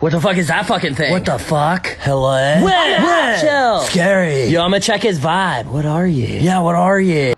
What the fuck is that fucking thing? What the fuck? Hello? What? Chill. Scary. Yo, I'm gonna check his vibe. What are you? Yeah, what are you?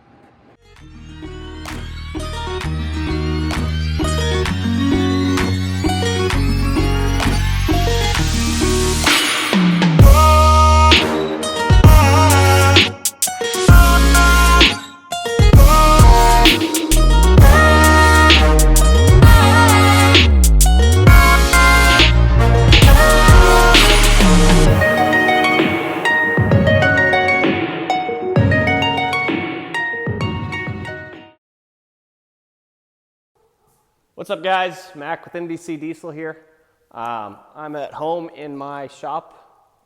What's up guys, Mac with MDCdiesel here. I'm at home in my shop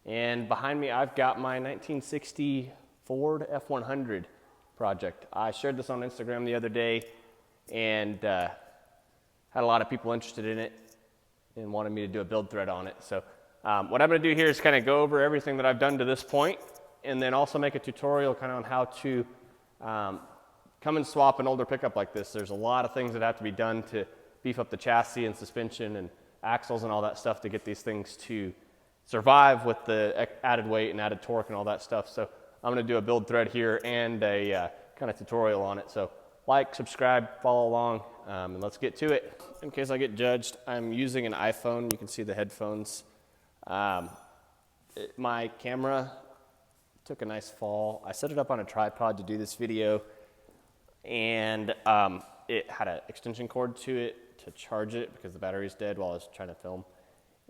and behind me I've got my 1960 Ford F100 project. I shared this on Instagram the other day and had a lot of people interested in it and wanted me to do a build thread on it. So what I'm going to do here is kind of go over everything that I've done to this point and then also make a tutorial kind of on how to come and swap an older pickup like this. There's a lot of things that have to be done to beef up the chassis and suspension and axles and all that stuff to get these things to survive with the added weight and added torque and all that stuff. So I'm going to do a build thread here and a kind of tutorial on it. So like, subscribe, follow along, and let's get to it. In case I get judged, I'm using an iPhone. You can see the headphones. My camera took a nice fall. I set it up on a tripod to do this video, and it had an extension cord to it to charge it because the battery's dead while I was trying to film,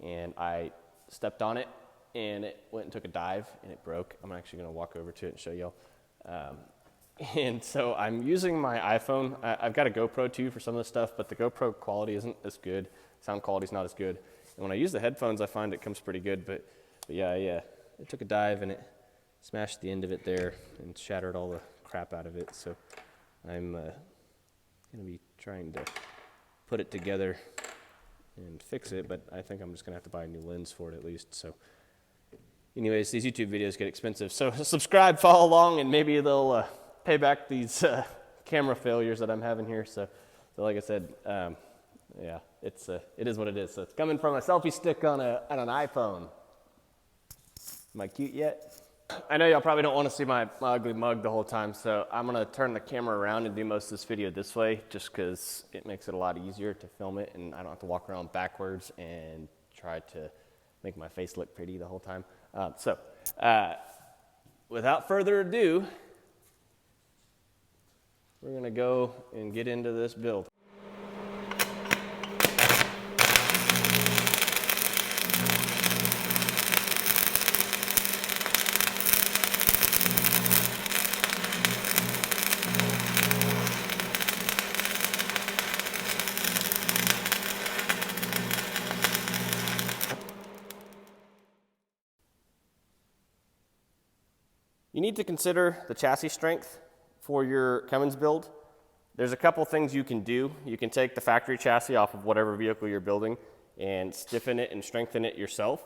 and I stepped on it and it went and took a dive and it broke. I'm actually going to walk over to it and show y'all. And so I'm using my iPhone. I've got a GoPro too for some of the stuff, but the GoPro quality isn't as good. Sound quality's not as good. And when I use the headphones, I find it comes pretty good, but yeah, it took a dive and it smashed the end of it there and shattered all the crap out of it. So I'm going to be trying to put it together and fix it, but I think I'm just going to have to buy a new lens for it at least. So anyways, these YouTube videos get expensive. So subscribe, follow along, and maybe they'll pay back these camera failures that I'm having here. So like I said, yeah, it is what it is. So it's coming from a selfie stick on an iPhone. Am I cute yet? I know y'all probably don't want to see my ugly mug the whole time, so I'm going to turn the camera around and do most of this video this way just because it makes it a lot easier to film it and I don't have to walk around backwards and try to make my face look pretty the whole time. Without further ado, we're going to go and get into this build. You need to consider the chassis strength for your Cummins build. There's a couple things you can do. You can take the factory chassis off of whatever vehicle you're building and stiffen it and strengthen it yourself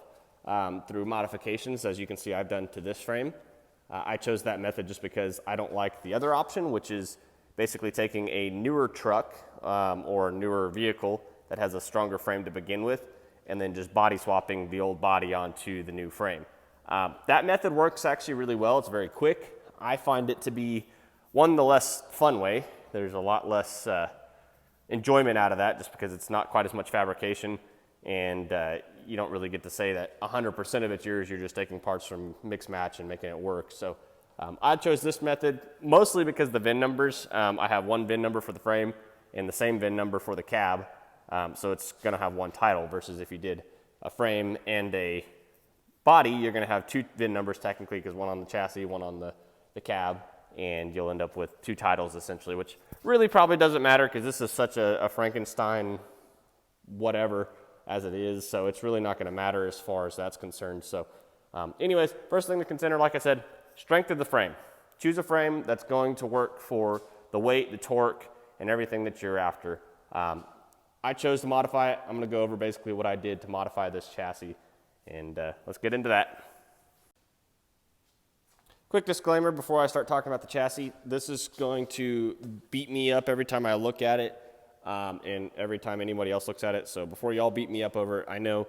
through modifications, as you can see I've done to this frame. I chose that method just because I don't like the other option, which is basically taking a newer truck or newer vehicle that has a stronger frame to begin with and then just body swapping the old body onto the new frame. That method works actually really well. It's very quick. I find it to be, one, the less fun way. There's a lot less enjoyment out of that just because it's not quite as much fabrication and you don't really get to say that 100% of it's yours. You're just taking parts from mix match and making it work. So I chose this method mostly because the VIN numbers, I have one VIN number for the frame and the same VIN number for the cab. So it's going to have one title versus if you did a frame and a body, you're going to have two VIN numbers technically because one on the chassis, one on the cab, and you'll end up with two titles essentially, which really probably doesn't matter because this is such a Frankenstein whatever as it is, so it's really not going to matter as far as that's concerned. So anyways, first thing to consider, like I said, strength of the frame. Choose a frame that's going to work for the weight, the torque, and everything that you're after. I chose to modify it. I'm going to go over basically what I did to modify this chassis. And let's get into that. Quick disclaimer before I start talking about the chassis. This is going to beat me up every time I look at it. and every time anybody else looks at it. So before y'all beat me up over it, I know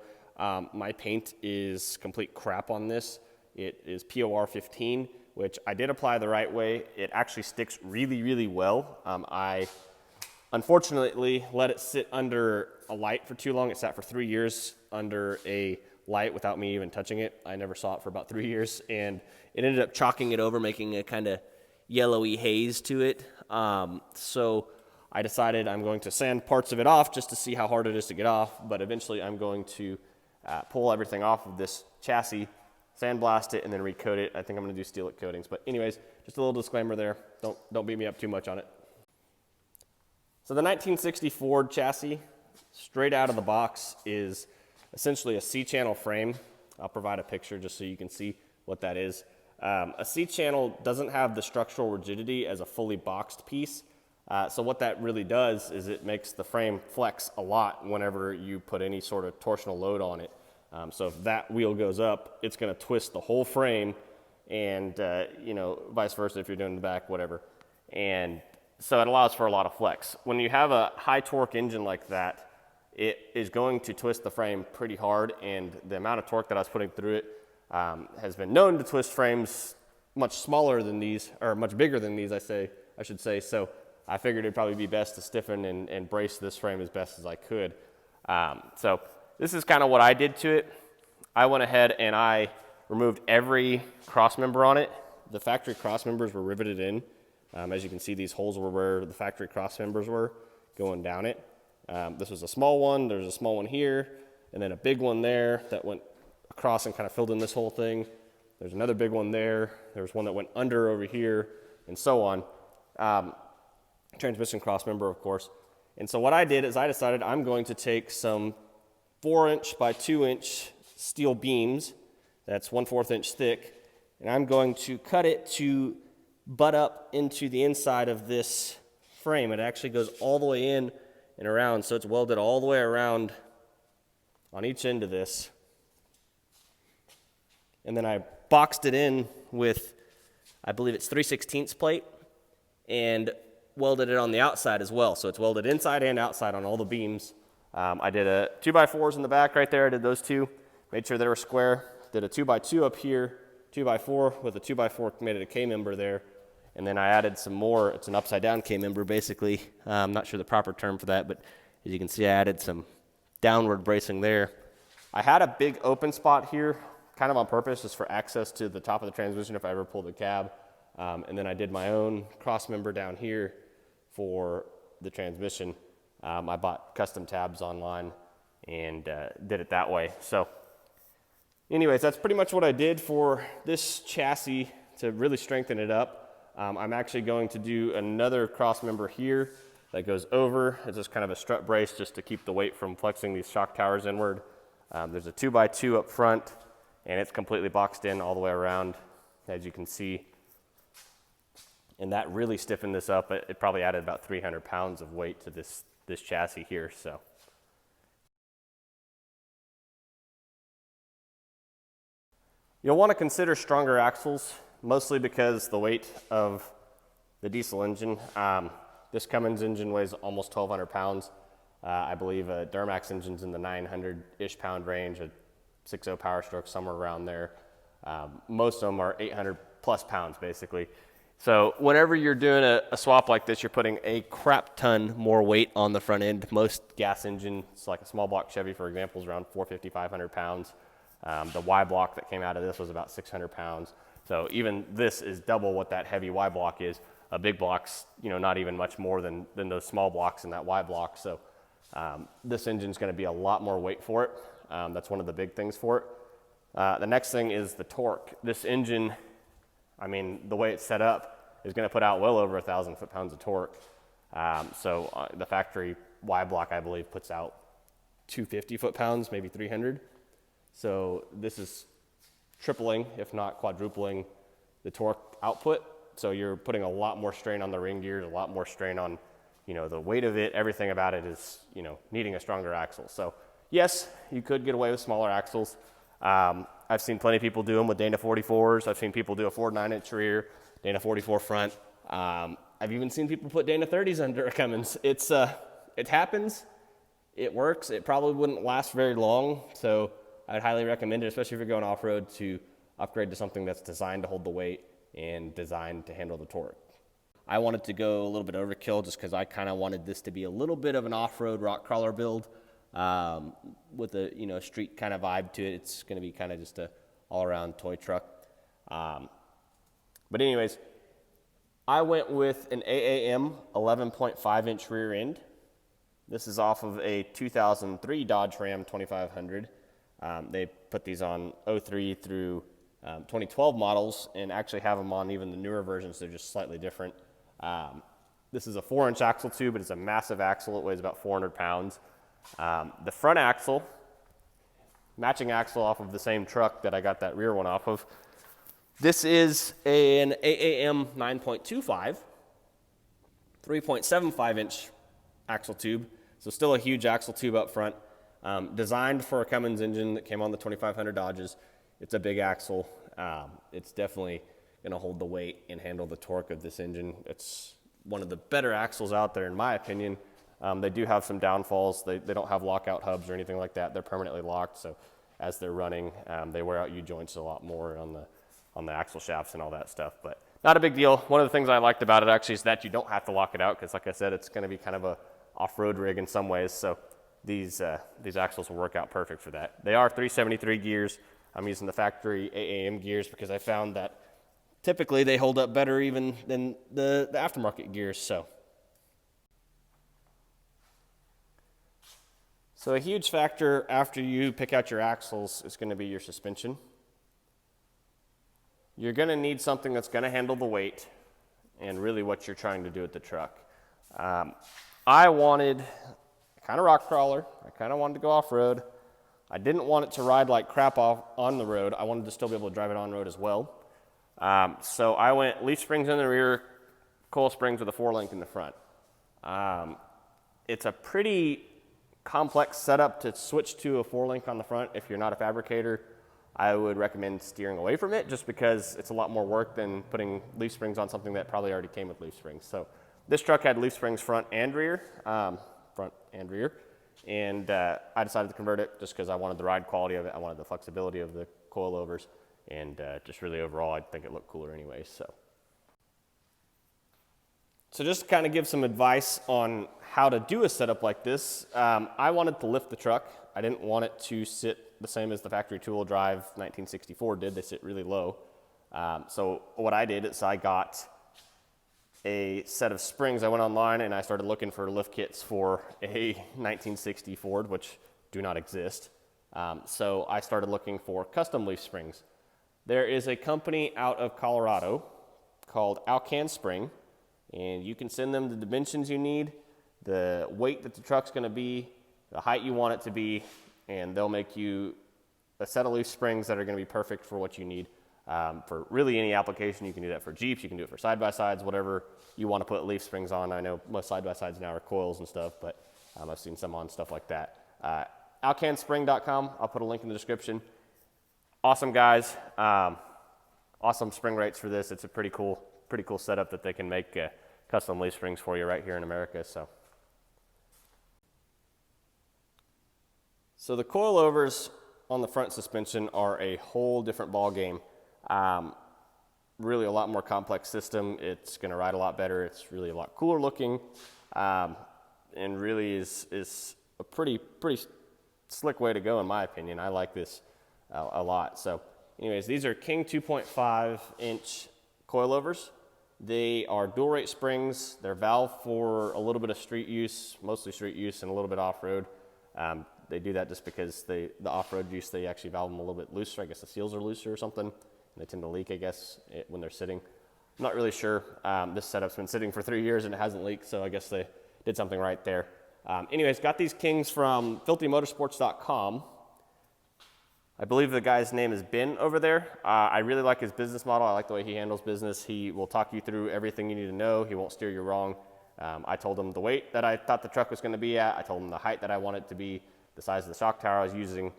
my paint is complete crap on this. It is POR 15, which I did apply the right way. It actually sticks really, really well. I unfortunately let it sit under a light for too long. It sat for 3 years under a light without me even touching it. I never saw it for about 3 years, and it ended up chalking it over, making a kind of yellowy haze to it. So I decided I'm going to sand parts of it off just to see how hard it is to get off, but eventually I'm going to pull everything off of this chassis, sandblast it, and then recoat it. I think I'm going to do steel coatings, but anyways, just a little disclaimer there. Don't beat me up too much on it. So the 1960 Ford chassis, straight out of the box, is essentially a C-channel frame. I'll provide a picture just so you can see what that is. A C-channel doesn't have the structural rigidity as a fully boxed piece. So what that really does is it makes the frame flex a lot whenever you put any sort of torsional load on it. So if that wheel goes up, it's going to twist the whole frame, and you know, vice versa if you're doing the back, whatever. And so it allows for a lot of flex. When you have a high torque engine like that, it is going to twist the frame pretty hard, and the amount of torque that I was putting through it has been known to twist frames much smaller than these, or much bigger than these, I should say. So I figured it'd probably be best to stiffen and brace this frame as best as I could. So this is kind of what I did to it. I went ahead and I removed every cross member on it. The factory cross members were riveted in. As you can see, these holes were where the factory cross members were going down it. This was a small one. There's a small one here, and then a big one there that went across and kind of filled in this whole thing. There's another big one there. There's one that went under over here, and so on. Transmission cross member, of course. And so what I did is I decided I'm going to take some 4-inch by 2-inch steel beams, that's 1/4 inch thick, and I'm going to cut it to butt up into the inside of this frame. It actually goes all the way in and around, so it's welded all the way around on each end of this. And then I boxed it in with, I believe it's 3/16 plate, and welded it on the outside as well. So it's welded inside and outside on all the beams. I did a 2x4s in the back right there. I did those two, made sure they were square. Did a 2x2 up here, 2x4 with a 2x4, made it a K-member there. And then I added some more. It's an upside down K-member basically. I'm not sure the proper term for that, but as you can see, I added some downward bracing there. I had a big open spot here, kind of on purpose, just for access to the top of the transmission if I ever pulled the cab. And then I did my own cross member down here for the transmission. I bought custom tabs online and did it that way. So anyways, that's pretty much what I did for this chassis to really strengthen it up. I'm actually going to do another cross member here that goes over. It's just kind of a strut brace just to keep the weight from flexing these shock towers inward. There's a 2x2 up front, and it's completely boxed in all the way around, as you can see. And that really stiffened this up. It probably added about 300 pounds of weight to this chassis here. So you'll want to consider stronger axles, mostly because the weight of the diesel engine. This Cummins engine weighs almost 1,200 pounds. I believe a Duramax engine's in the 900-ish pound range, a 6.0 Power Stroke, somewhere around there. Most of them are 800 plus pounds, basically. So whenever you're doing a swap like this, you're putting a crap ton more weight on the front end. Most gas engines, like a small block Chevy, for example, is around 450, 500 pounds. The Y block that came out of this was about 600 pounds. So even this is double what that heavy Y block is. A big block's, you know, not even much more than those small blocks in that Y block. So this engine's going to be a lot more weight for it. That's one of the big things for it. The next thing is the torque. This engine, I mean, the way it's set up is going to put out well over 1,000 foot-pounds of torque. So the factory Y block, I believe, puts out 250 foot-pounds, maybe 300. So this is tripling, if not quadrupling, the torque output. So you're putting a lot more strain on the ring gears, a lot more strain on, you know, the weight of it. Everything about it is, you know, needing a stronger axle. So yes, you could get away with smaller axles. I've seen plenty of people do them with Dana 44s. I've seen people do a Ford 9-inch rear, Dana 44 front. I've even seen people put Dana 30s under a Cummins. It's it happens. It works. It probably wouldn't last very long, so I'd highly recommend it, especially if you're going off-road, to upgrade to something that's designed to hold the weight and designed to handle the torque. I wanted to go a little bit overkill just because I kind of wanted this to be a little bit of an off-road rock crawler build with a street kind of vibe to it. It's going to be kind of just a all-around toy truck. But anyways, I went with an AAM 11.5-inch rear end. This is off of a 2003 Dodge Ram 2500. They put these on 03 through 2012 models and actually have them on even the newer versions. They're just slightly different. This is a 4-inch axle tube, but it's a massive axle. It weighs about 400 pounds. The front axle, matching axle off of the same truck that I got that rear one off of. This is an AAM 9.25, 3.75-inch axle tube. So still a huge axle tube up front. Designed for a Cummins engine that came on the 2500 Dodges. It's a big axle. It's definitely going to hold the weight and handle the torque of this engine. It's one of the better axles out there in my opinion. They do have some downfalls. They don't have lockout hubs or anything like that. They're permanently locked, so as they're running, they wear out U-joints a lot more on the axle shafts and all that stuff, but not a big deal. One of the things I liked about it actually is that you don't have to lock it out, because like I said, it's going to be kind of a off-road rig in some ways, so these axles will work out perfect for that. They are 373 gears. I'm using the factory AAM gears because I found that typically they hold up better even than the aftermarket gears. So a huge factor after you pick out your axles is going to be your suspension. You're going to need something that's going to handle the weight and really what you're trying to do with the truck. I wanted kind of rock crawler. I kind of wanted to go off-road. I didn't want it to ride like crap off on the road. I wanted to still be able to drive it on road as well. So I went leaf springs in the rear, coil springs with a 4-link in the front. It's a pretty complex setup to switch to a 4-link on the front. If you're not a fabricator, I would recommend steering away from it just because it's a lot more work than putting leaf springs on something that probably already came with leaf springs. So this truck had leaf springs front and rear, and I decided to convert it just because I wanted the ride quality of it. I wanted the flexibility of the coilovers, and just really overall, I think it looked cooler anyway. So just to kind of give some advice on how to do a setup like this, I wanted to lift the truck. I didn't want it to sit the same as the factory two-wheel drive 1964 did. They sit really low. So what I did is I got a set of springs. I went online and I started looking for lift kits for a 1960 Ford, which do not exist. So I started looking for custom leaf springs. There is a company out of Colorado called Alcan Spring, and you can send them the dimensions you need, the weight that the truck's going to be, the height you want it to be, and they'll make you a set of leaf springs that are going to be perfect for what you need. For really any application. You can do that for Jeeps, you can do it for side-by-sides, whatever you want to put leaf springs on. I know most side-by-sides now are coils and stuff, but I've seen some on stuff like that. Alcanspring.com, I'll put a link in the description. Awesome guys, awesome spring rates for this. It's a pretty cool setup that they can make custom leaf springs for you right here in America. So the coilovers on the front suspension are a whole different ball game. Really a lot more complex system. It's going to ride a lot better. It's really a lot cooler looking, and really is a pretty slick way to go in my opinion. I like this a lot. So anyways, these are King 2.5-inch coilovers. They are dual rate springs. They're valved for a little bit of street use, mostly street use, and a little bit off-road. They do that just because the off-road use, they actually valve them a little bit looser. I guess the seals are looser or something. And they tend to leak, I guess, when they're sitting. I'm not really sure. This setup's been sitting for 3 years and it hasn't leaked, so I guess they did something right there. Anyways, got these Kings from filthymotorsports.com. I believe the guy's name is Ben over there. I really like his business model. I like the way he handles business. He will talk you through everything you need to know. He won't steer you wrong. I told him the weight that I thought the truck was going to be at. I told him the height that I wanted it to be, the size of the shock tower I was using,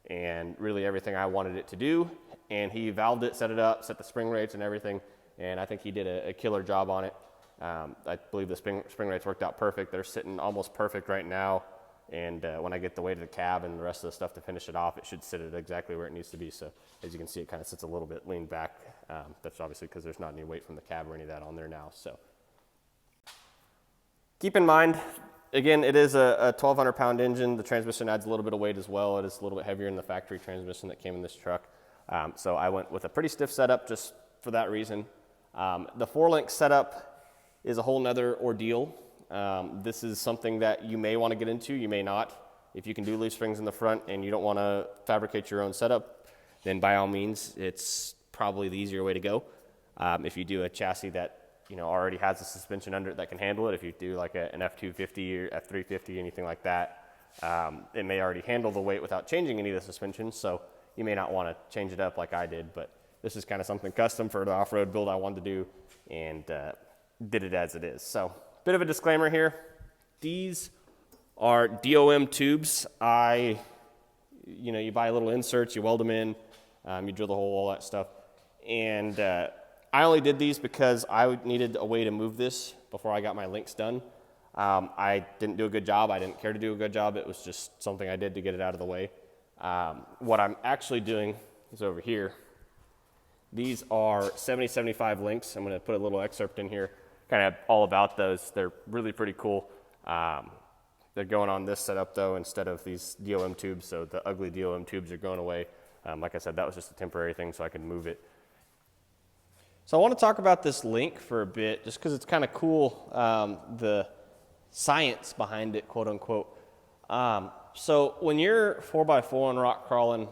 and really everything I wanted it to do. And he valved it, set it up, set the spring rates and everything. And I think he did a killer job on it. I believe the spring rates worked out perfect. They're sitting almost perfect right now. And when I get the weight of the cab and the rest of the stuff to finish it off, it should sit at exactly where it needs to be. So as you can see, it kind of sits a little bit leaned back. That's obviously because there's not any weight from the cab or any of that on there now. So keep in mind, again, it is a 1,200 pound engine. The transmission adds a little bit of weight as well. It is a little bit heavier than the factory transmission that came in this truck. So I went with a pretty stiff setup just for that reason. The 4-link setup is a whole nother ordeal. This is something that you may want to get into, you may not. If you can do leaf springs in the front and you don't want to fabricate your own setup, then by all means, it's probably the easier way to go. If you do a chassis that already has a suspension under it that can handle it, if you do like an F250 or F350, anything like that, it may already handle the weight without changing any of the suspension, so you may not want to change it up like I did, but this is kind of something custom for the off-road build I wanted to do, and did it as it is. So, bit of a disclaimer here. These are DOM tubes. You buy little inserts, you weld them in, you drill the hole, all that stuff, and I only did these because I needed a way to move this before I got my links done. I didn't do a good job. I didn't care to do a good job. It was just something I did to get it out of the way. What I'm actually doing is over here. These are 7075 links. I'm going to put a little excerpt in here, kind of all about those. They're really pretty cool. They're going on this setup though instead of these DOM tubes, so the ugly DOM tubes are going away. Like I said, that was just a temporary thing so I could move it. So I want to talk about this link for a bit, just because it's kind of cool, the science behind it, quote unquote. So when you're 4x4 and rock crawling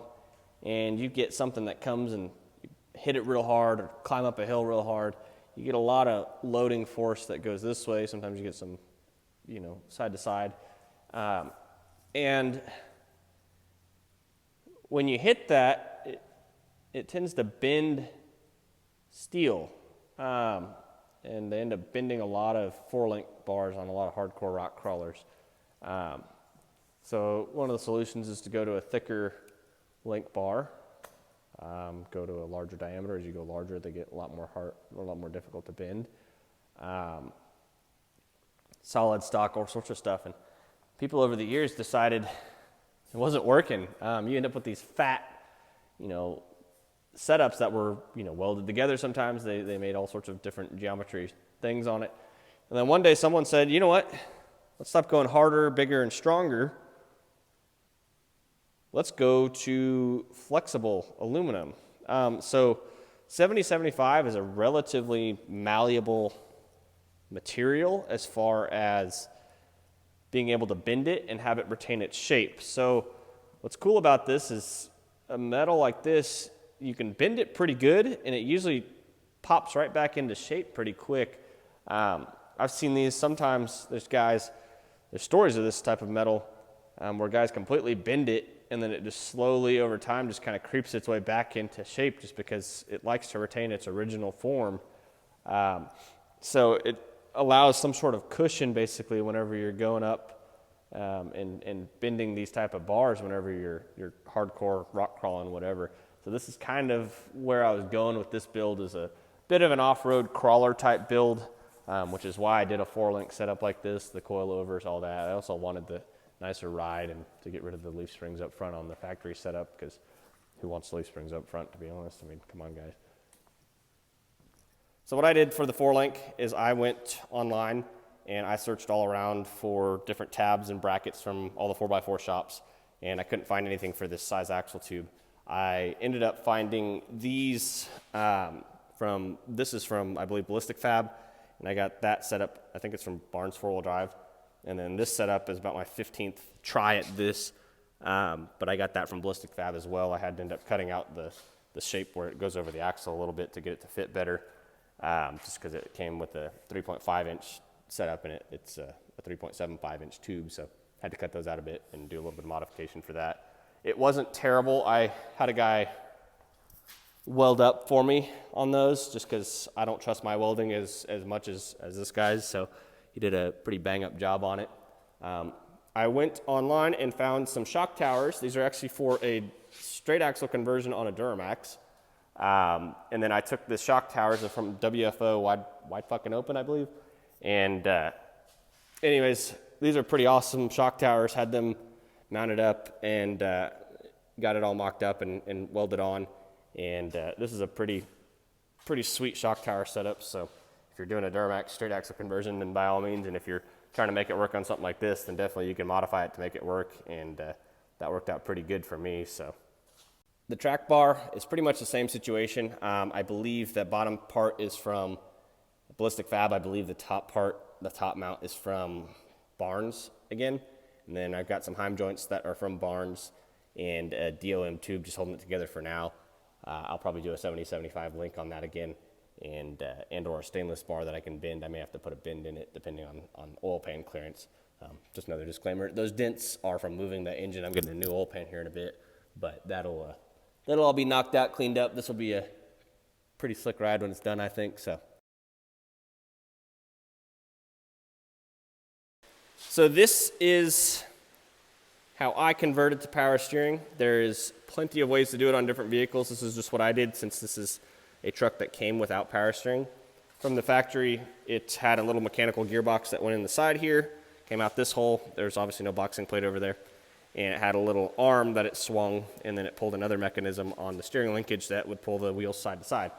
and you get something that comes and hit it real hard or climb up a hill real hard, you get a lot of loading force that goes this way. Sometimes you get some, side to side. And when you hit that, it tends to bend steel, and they end up bending a lot of 4-link bars on a lot of hardcore rock crawlers. So one of the solutions is to go to a thicker link bar, go to a larger diameter. As you go larger, they get a lot more difficult to bend. Solid stock, all sorts of stuff, and people over the years decided it wasn't working. You end up with these fat, setups that were, welded together sometimes. They made all sorts of different geometry things on it. And then one day someone said, you know what? Let's stop going harder, bigger, and stronger. Let's go to flexible aluminum. So 7075 is a relatively malleable material as far as being able to bend it and have it retain its shape. So what's cool about this is a metal like this, you can bend it pretty good, and it usually pops right back into shape pretty quick. I've seen these sometimes. There's stories of this type of metal where guys completely bend it, and then it just slowly over time just kind of creeps its way back into shape just because it likes to retain its original form. So it allows some sort of cushion basically whenever you're going up and bending these type of bars whenever you're hardcore rock crawling, whatever. So this is kind of where I was going with this build, is a bit of an off-road crawler type build, which is why I did a 4-link setup like this, the coilovers, all that. I also wanted the nicer ride and to get rid of the leaf springs up front on the factory setup, because who wants leaf springs up front, to be honest? I mean, come on, guys. So what I did for the 4-link is I went online and I searched all around for different tabs and brackets from all the 4x4 shops, and I couldn't find anything for this size axle tube. I ended up finding these this is from, I believe, Ballistic Fab, and I got that set up. I think it's from Barnes 4-wheel drive. And then this setup is about my 15th try at this, but I got that from Ballistic Fab as well. I had to end up cutting out the shape where it goes over the axle a little bit to get it to fit better, just because it came with a 3.5-inch setup, and it's a 3.75-inch tube, so I had to cut those out a bit and do a little bit of modification for that. It wasn't terrible. I had a guy weld up for me on those just because I don't trust my welding as much as this guy's, so he did a pretty bang-up job on it. I went online and found some shock towers. These are actually for a straight axle conversion on a Duramax. And then I took the shock towers from WFO, Wide Fucking Open, I believe, And anyways, these are pretty awesome shock towers. Had them mounted up and got it all mocked up and welded on. And this is a pretty sweet shock tower setup. So if you're doing a Duramax straight axle conversion, then by all means, and if you're trying to make it work on something like this, then definitely you can modify it to make it work. And that worked out pretty good for me. So the track bar is pretty much the same situation. I believe that bottom part is from Ballistic Fab. I believe the top mount is from Barnes again. And then I've got some Heim joints that are from Barnes and a DOM tube just holding it together for now. I'll probably do a 70-75 link on that again, and or a stainless bar that I can bend. I may have to put a bend in it depending on oil pan clearance. Just another disclaimer. Those dents are from moving the engine. I'm getting a new oil pan here in a bit, but that'll all be knocked out, cleaned up. This will be a pretty slick ride when it's done, I think. So this is how I converted to power steering. There is plenty of ways to do it on different vehicles. This is just what I did since this is a truck that came without power steering. From the factory, it had a little mechanical gearbox that went in the side here, came out this hole. There's obviously no boxing plate over there. And it had a little arm that it swung, and then it pulled another mechanism on the steering linkage that would pull the wheels side to side.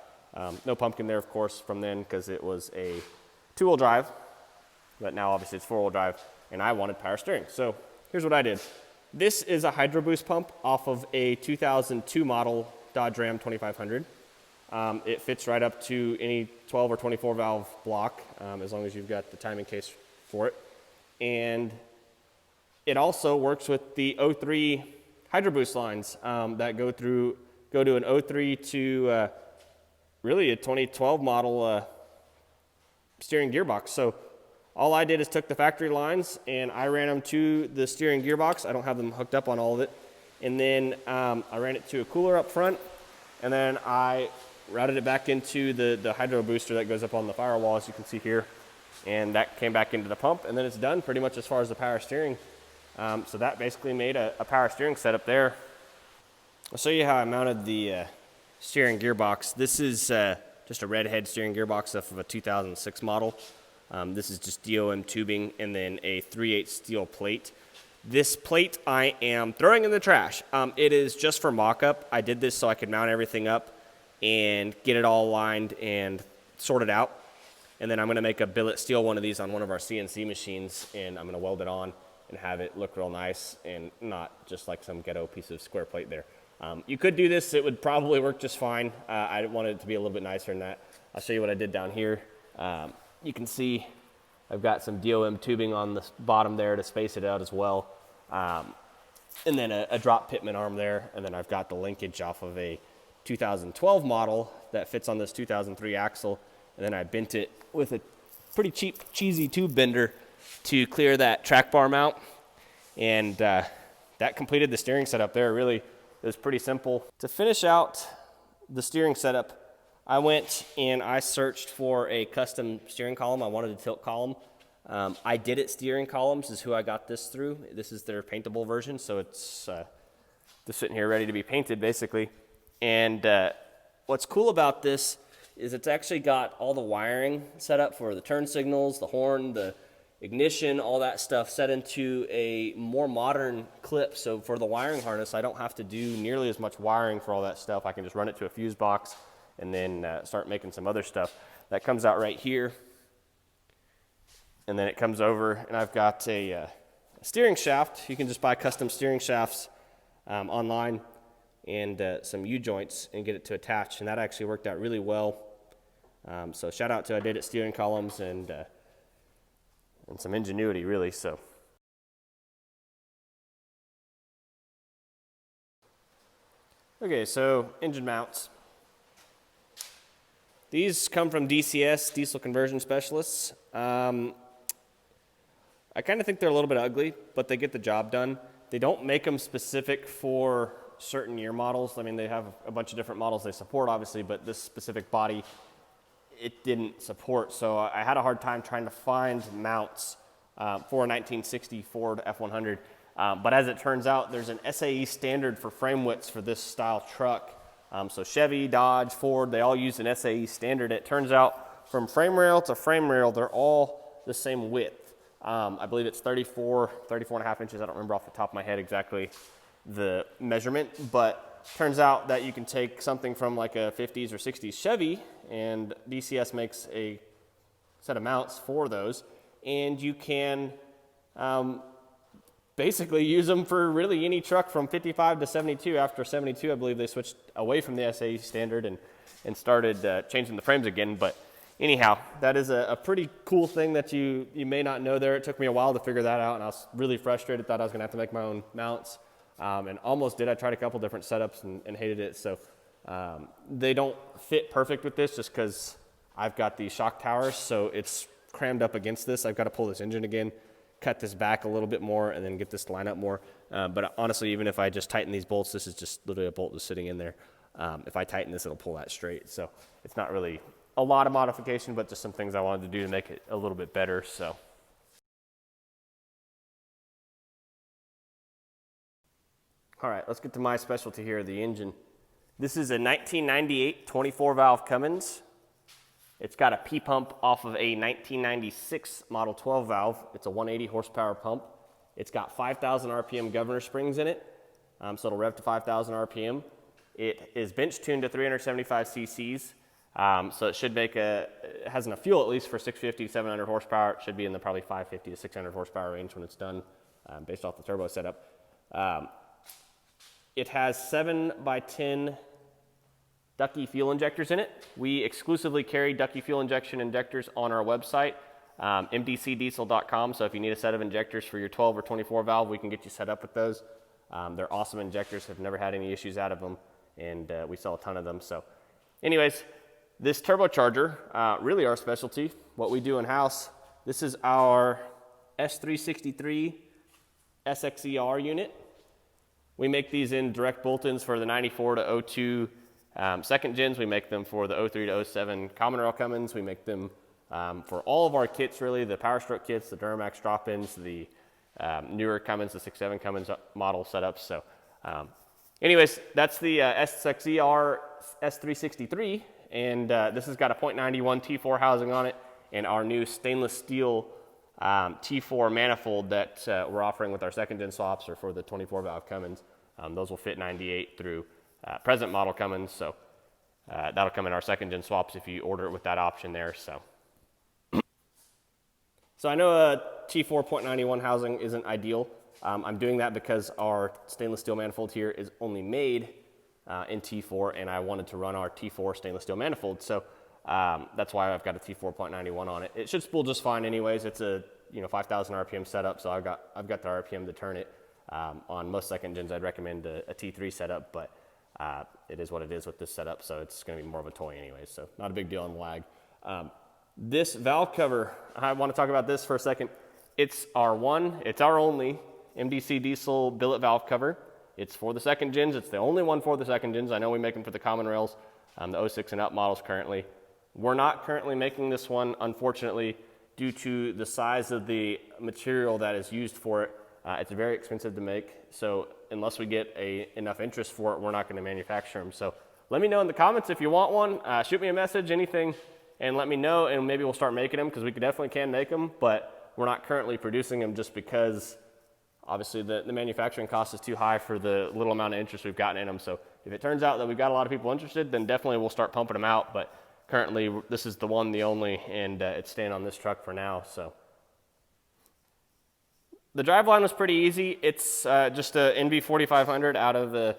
No pumpkin there, of course, from then because it was a two-wheel drive, but now obviously it's four-wheel drive, and I wanted power steering. So here's what I did. This is a Hydro Boost pump off of a 2002 model Dodge Ram 2500. It fits right up to any 12 or 24 valve block, as long as you've got the timing case for it. And it also works with the 03 Hydro Boost lines that go to an 03 to really a 2012 model steering gearbox. So all I did is took the factory lines and I ran them to the steering gearbox. I don't have them hooked up on all of it. And then I ran it to a cooler up front, and then I routed it back into the hydro booster that goes up on the firewall, as you can see here. And that came back into the pump, and then it's done pretty much as far as the power steering. So that basically made a power steering setup there. I'll show you how I mounted the steering gearbox. This is just a redhead steering gearbox off of a 2006 model. This is just DOM tubing and then a 3/8 steel plate. This plate I am throwing in the trash. It is just for mock-up. I did this so I could mount everything up and get it all lined and sorted out. And then I'm going to make a billet steel one of these on one of our CNC machines, and I'm going to weld it on and have it look real nice and not just like some ghetto piece of square plate there. You could do this. It would probably work just fine. I wanted it to be a little bit nicer than that. I'll show you what I did down here. You can see I've got some DOM tubing on the bottom there to space it out as well. And then a drop pitman arm there. And then I've got the linkage off of a 2012 model that fits on this 2003 axle. And then I bent it with a pretty cheap, cheesy tube bender to clear that track bar mount. And that completed the steering setup there. Really, it was pretty simple. To finish out the steering setup, I went and I searched for a custom steering column. I wanted a tilt column. I Did It Steering Columns is who I got this through. This is their paintable version, so it's just sitting here ready to be painted, basically. And what's cool about this is it's actually got all the wiring set up for the turn signals, the horn, the ignition, all that stuff set into a more modern clip. So for the wiring harness, I don't have to do nearly as much wiring for all that stuff. I can just run it to a fuse box and then start making some other stuff. That comes out right here. And then it comes over, and I've got a steering shaft. You can just buy custom steering shafts online and some U-joints and get it to attach. And that actually worked out really well. So shout out to I Did It Steering Columns and some ingenuity, really. So. Okay, so engine mounts. These come from DCS, Diesel Conversion Specialists. I kind of think they're a little bit ugly, but they get the job done. They don't make them specific for certain year models. I mean, they have a bunch of different models they support, obviously, but this specific body, it didn't support. So I had a hard time trying to find mounts for a 1960 Ford F100. But as it turns out, there's an SAE standard for frame widths for this style truck. So Chevy, Dodge, Ford, they all use an SAE standard. It turns out from frame rail to frame rail, they're all the same width. I believe it's 34 and a half inches. I don't remember off the top of my head exactly the measurement, but turns out that you can take something from like a 50s or 60s Chevy, and DCS makes a set of mounts for those, and you can basically use them for really any truck from 55 to 72. After 72, I believe they switched away from the SAE standard and started changing the frames again. But anyhow, that is a pretty cool thing that you may not know there. It took me a while to figure that out, and I was really frustrated, thought I was gonna have to make my own mounts, and almost did. I tried a couple different setups and hated it. So they don't fit perfect with this just because I've got the shock towers, so it's crammed up against this. I've got to pull this engine again, cut this back a little bit more, and then get this to line up more. But honestly, even if I just tighten these bolts, this is just literally a bolt just sitting in there. If I tighten this, it'll pull that straight. So it's not really a lot of modification, but just some things I wanted to do to make it a little bit better. So. All right, let's get to my specialty here, the engine. This is a 1998 24 valve Cummins. It's got a P-pump off of a 1996 Model 12 valve. It's a 180 horsepower pump. It's got 5,000 RPM governor springs in it, so it'll rev to 5,000 RPM. It is bench tuned to 375 cc's, so it should make it has enough fuel at least for 650 to 700 horsepower. It should be in the probably 550 to 600 horsepower range when it's done, based off the turbo setup. It has 7x10 Ducky fuel injectors in it. We exclusively carry Ducky fuel injection injectors on our website, MDCdiesel.com. So if you need a set of injectors for your 12 or 24 valve, we can get you set up with those. They're awesome injectors. Have never had any issues out of them, and we sell a ton of them. So anyways, this turbocharger, really our specialty, what we do in-house. This is our S363 SXER unit. We make these in direct bolt-ins for the 94 to 02 second gens. We make them for the 03 to 07 common rail Cummins. We make them for all of our kits, really, the Powerstroke kits, the Duramax drop-ins, the newer Cummins, the 6.7 Cummins model setups. So anyways, that's the SXER S363, and this has got a .91 T4 housing on it, and our new stainless steel T4 manifold that we're offering with our second gen swaps or for the 24 valve Cummins. Those will fit 98 through present model Cummins, so that'll come in our second gen swaps if you order it with that option there. So I know a T4 .91 housing isn't ideal. I'm doing that because our stainless steel manifold here is only made in T4, and I wanted to run our T4 stainless steel manifold, so that's why I've got a T4 .91 on it. It should spool just fine anyways. It's a 5,000 RPM setup, so I've got the RPM to turn it. On most second gens, I'd recommend a T3 setup, but it is what it is with this setup, so it's going to be more of a toy anyways, so not a big deal on the lag. This valve cover, I want to talk about this for a second. It's our only MDCdiesel billet valve cover. It's for the second gens. It's the only one for the second gens. I know we make them for the common rails, the 06 and up models currently. We're not currently making this one, unfortunately, due to the size of the material that is used for it. It's very expensive to make, so unless we get enough interest for it, we're not going to manufacture them. So let me know in the comments if you want one. Shoot me a message, anything, and let me know, and maybe we'll start making them, because we definitely can make them, but we're not currently producing them just because obviously the manufacturing cost is too high for the little amount of interest we've gotten in them. So if it turns out that we've got a lot of people interested, then definitely we'll start pumping them out, but currently this is the one, the only, and it's staying on this truck for now. So the driveline was pretty easy. It's just a NV4500 out of a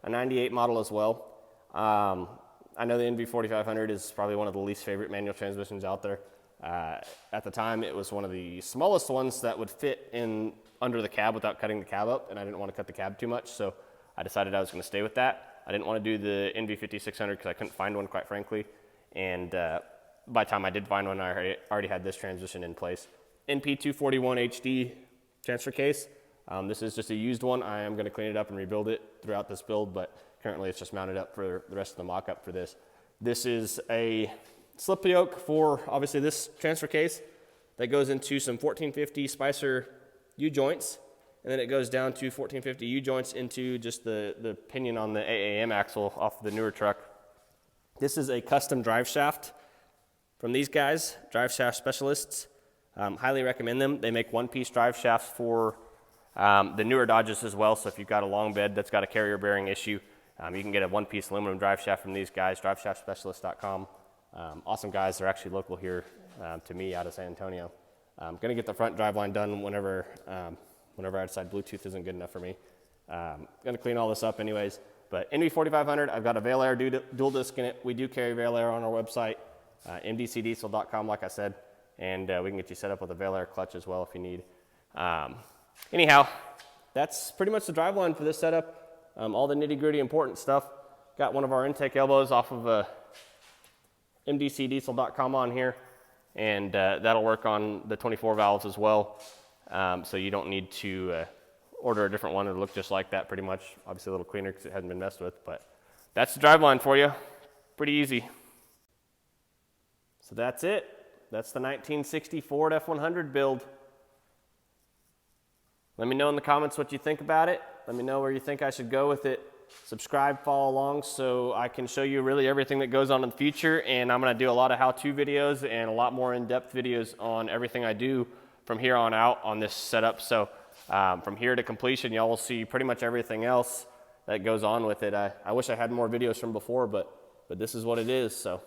98 model as well. I know the NV4500 is probably one of the least favorite manual transmissions out there. At the time, it was one of the smallest ones that would fit in under the cab without cutting the cab up, and I didn't want to cut the cab too much, so I decided I was going to stay with that. I didn't want to do the NV5600 because I couldn't find one, quite frankly, and by the time I did find one, I already had this transmission in place. NP241 HD transfer case. This is just a used one. I am going to clean it up and rebuild it throughout this build, but currently it's just mounted up for the rest of the mock-up for this. This is a slip yoke for obviously this transfer case that goes into some 1450 Spicer U-joints, and then it goes down to 1450 U-joints into just the pinion on the AAM axle off the newer truck. This is a custom drive shaft from these guys, drive shaft specialists. Highly recommend them. They make one-piece drive shafts for the newer Dodges as well. So if you've got a long bed that's got a carrier bearing issue, you can get a one-piece aluminum drive shaft from these guys, driveshaftspecialist.com. Awesome guys. They're actually local here to me out of San Antonio. I'm going to get the front drive line done whenever I decide Bluetooth isn't good enough for me. Going to clean all this up anyways. But NV4500, I've got a Veil Air dual disc in it. We do carry Veil Air on our website, MDCdiesel.com, like I said. And we can get you set up with a Veil Air clutch as well if you need. Anyhow, that's pretty much the driveline for this setup. All the nitty-gritty important stuff. Got one of our intake elbows off of MDCdiesel.com on here. And that'll work on the 24 valves as well. So you don't need to order a different one. It'll look just like that pretty much. Obviously a little cleaner because it hasn't been messed with, but that's the driveline for you. Pretty easy. So that's it. That's the 1960 Ford F100 build. Let me know in the comments what you think about it. Let me know where you think I should go with it. Subscribe, follow along so I can show you really everything that goes on in the future. And I'm going to do a lot of how-to videos and a lot more in-depth videos on everything I do from here on out on this setup. So from here to completion, y'all will see pretty much everything else that goes on with it. I wish I had more videos from before, but this is what it is. So